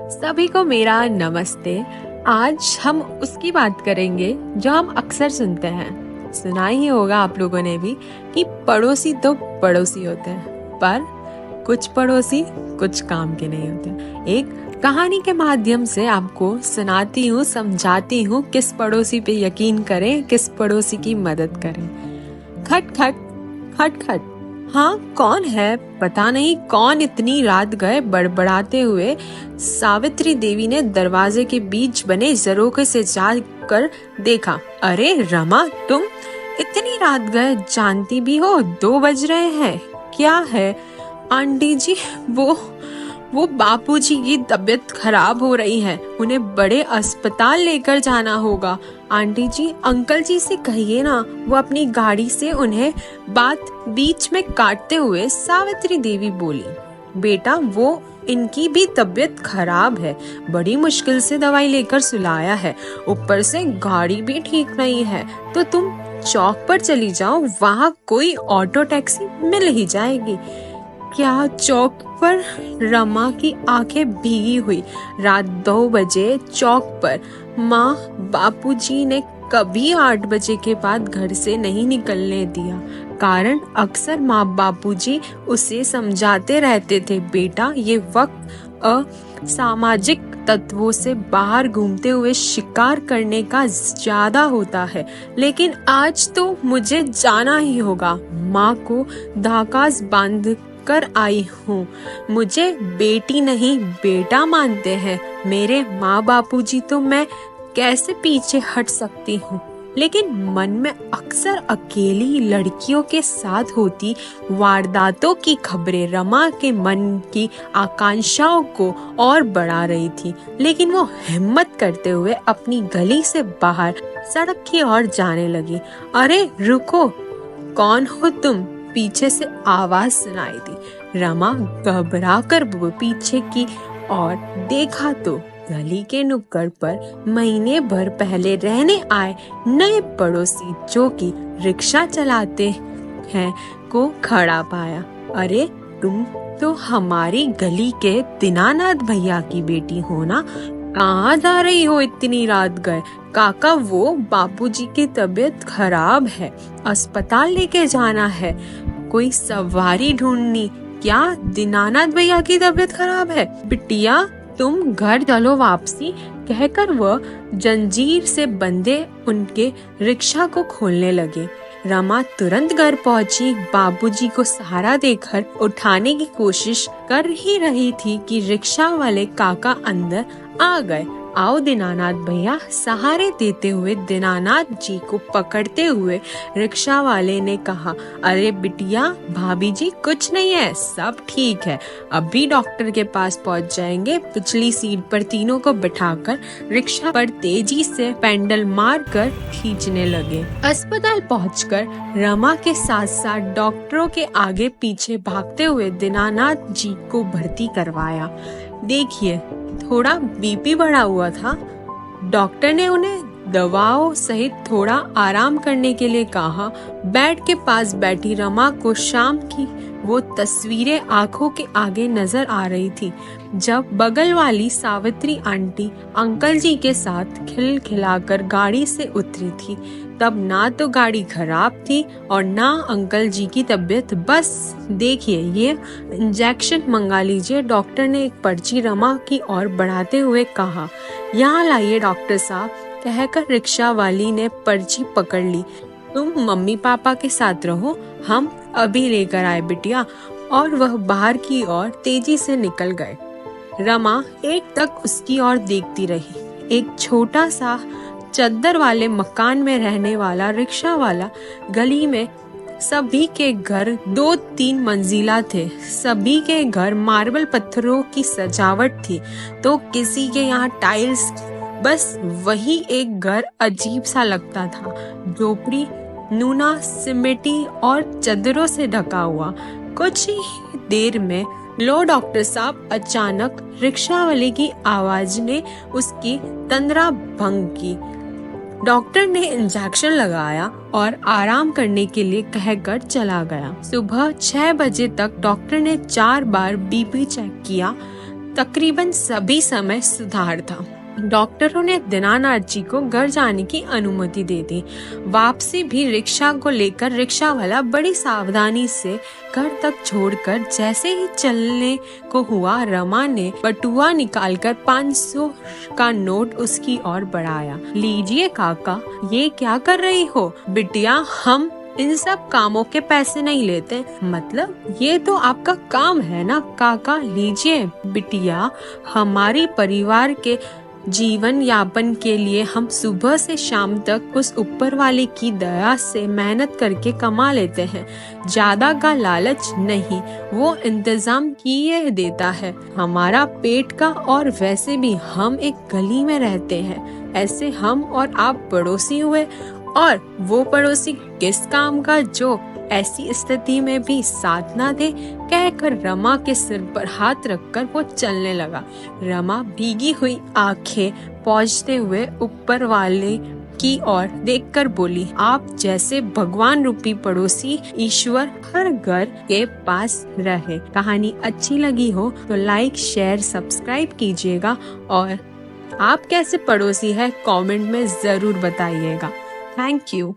सभी को मेरा नमस्ते। आज हम उसकी बात करेंगे जो हम अक्सर सुनते हैं। सुना ही होगा आप लोगों ने भी कि पड़ोसी तो पड़ोसी होते हैं, पर कुछ पड़ोसी कुछ काम के नहीं होते। एक कहानी के माध्यम से आपको सुनाती हूँ, समझाती हूँ किस पड़ोसी पे यकीन करें, किस पड़ोसी की मदद करें। खट खट खट खट। हाँ, कौन है? पता नहीं कौन इतनी रात गए बड़बड़ाते हुए। सावित्री देवी ने दरवाजे के बीच बने झरोखे से जाकर देखा। अरे रमा, तुम इतनी रात गए? जानती भी हो 2 बज रहे हैं। क्या है? आंटी जी, वो बापूजी की तबीयत खराब हो रही है, उन्हें बड़े अस्पताल लेकर जाना होगा। आंटी जी, अंकल जी से कहिए ना, वो अपनी गाड़ी से उन्हें बात बीच में काटते हुए सावित्री देवी बोली। बेटा, वो इनकी भी तबीयत खराब है, बड़ी मुश्किल से दवाई लेकर सुलाया है, ऊपर से गाड़ी भी ठीक नहीं है, तो तुम चौक पर चली जाओ, वहाँ कोई ऑटो टैक्सी मिल ही जाएगी। क्या चौक पर? रमा की आंखें भीगी हुई। रात 2 बजे चौक पर? माँ, बापूजी ने कभी 8 बजे के बाद घर से नहीं निकलने दिया। कारण अक्सर माँ बापूजी उसे समझाते रहते थे, बेटा ये वक्त असामाजिक तत्वों से बाहर घूमते हुए शिकार करने का ज्यादा होता है, लेकिन आज तो मुझे जाना ही होगा। माँ को धाकास बांध कर आई हूँ। मुझे बेटी नहीं बेटा मानते हैं मेरे माँ बापूजी, तो मैं कैसे पीछे हट सकती हूँ। लेकिन मन में अक्सर अकेली लड़कियों के साथ होती वारदातों की खबरें रमा के मन की आकांक्षाओं को और बढ़ा रही थी। लेकिन वो हिम्मत करते हुए अपनी गली से बाहर सड़क की ओर जाने लगी। अरे रुको, कौन हो तुम? पीछे से आवाज सुनाई दी। रमा घबरा कर पीछे की और देखा तो गली के नुक्कड़ पर महीने भर पहले रहने आए नए पड़ोसी, जो कि रिक्शा चलाते हैं, को खड़ा पाया। अरे तुम तो हमारी गली के दीनानाथ भैया की बेटी हो ना? कहाँ जा रही हो इतनी रात गए? काका, वो बापूजी की तबीयत खराब है, अस्पताल लेके जाना है, कोई सवारी ढूंढनी। क्या दीनानाथ भैया की तबीयत खराब है? बिटिया, तुम घर चलो वापसी, कहकर वह जंजीर से बंधे उनके रिक्शा को खोलने लगे। रमा तुरंत घर पहुंची। बाबूजी को सहारा देकर उठाने की कोशिश कर ही रही थी कि रिक्शा वाले काका अंदर आ गए। आओ दीनानाथ भैया, सहारे देते हुए दीनानाथ जी को पकड़ते हुए रिक्शा वाले ने कहा। अरे बिटिया, भाभी जी कुछ नहीं है, सब ठीक है, अभी डॉक्टर के पास पहुंच जाएंगे। पिछली सीट पर तीनों को बिठाकर रिक्शा पर तेजी से पेंडल मारकर खींचने लगे। अस्पताल पहुंचकर रमा के साथ साथ डॉक्टरों के आगे पीछे भागते हुए दीनानाथ जी को भर्ती करवाया। देखिए, थोड़ा बीपी बढ़ा हुआ था। डॉक्टर ने उन्हें दवाओं सहित थोड़ा आराम करने के लिए कहा। बेड के पास बैठी रमा को शाम की वो तस्वीरें आंखों के आगे नजर आ रही थी, जब बगल वाली सावित्री आंटी अंकल जी के साथ खिलखिलाकर गाड़ी से उतरी थी। तब ना तो गाड़ी खराब थी और ना अंकल जी की तबीयत। बस देखिए, ये इंजेक्शन मंगा लीजिए, डॉक्टर ने एक पर्ची रमा की ओर बढ़ाते हुए कहा। यहाँ लाइए डॉक्टर साहब, कहकर रिक्शा वाली ने पर्ची पकड़ ली। तुम मम्मी पापा के साथ रहो, हम अभी लेकर आए बिटिया। और वह बाहर की ओर तेजी से निकल गए। रमा एक तक उसकी ओर देखती रही। एक छोटा सा चद्दर वाले मकान में रहने वाला रिक्शा वाला, गली में सभी के घर 2-3 मंजिला थे। सभी के घर मार्बल पत्थरों की सजावट थी, तो किसी के यहाँ टाइल्स। बस वही एक घर अजीब सा लगता था, झोपड़ी नूना सिमेटी और चद्दरों से ढका हुआ। कुछ ही देर में लो डॉक्टर साहब, अचानक रिक्शा वाले की आवाज ने उसकी तंद्रा भंग की। डॉक्टर ने इंजेक्शन लगाया और आराम करने के लिए कहकर चला गया। सुबह 6 बजे तक डॉक्टर ने 4 बार बीपी चेक किया, तकरीबन सभी समय सुधार था। डॉक्टरों ने दीनानाथ जी को घर जाने की अनुमति दे दी। वापसी भी रिक्शा को लेकर रिक्शा वाला बड़ी सावधानी से घर तक छोड़कर जैसे ही चलने को हुआ, रमा ने बटुआ निकालकर 500 का नोट उसकी ओर बढ़ाया। लीजिए काका, ये क्या कर रही हो? बिटिया, हम इन सब कामों के पैसे नहीं लेते। मतलब ये तो आपका काम है ना काका, लीजिए। बिटिया, हमारी परिवार के जीवन यापन के लिए हम सुबह से शाम तक उस ऊपर वाले की दया से मेहनत करके कमा लेते हैं। ज्यादा का लालच नहीं, वो इंतजाम किए देता है हमारा पेट का। और वैसे भी हम एक गली में रहते हैं, ऐसे हम और आप पड़ोसी हुए, और वो पड़ोसी किस काम का जो ऐसी स्थिति में भी साथ ना दे। कहकर रमा के सिर पर हाथ रखकर वो चलने लगा। रमा भीगी हुई आंखें पहुंचते हुए ऊपर वाले की ओर देखकर बोली, आप जैसे भगवान रूपी पड़ोसी ईश्वर हर घर के पास रहे। कहानी अच्छी लगी हो तो लाइक, शेयर, सब्सक्राइब कीजिएगा, और आप कैसे पड़ोसी है कमेंट में जरूर बताइएगा। Thank you.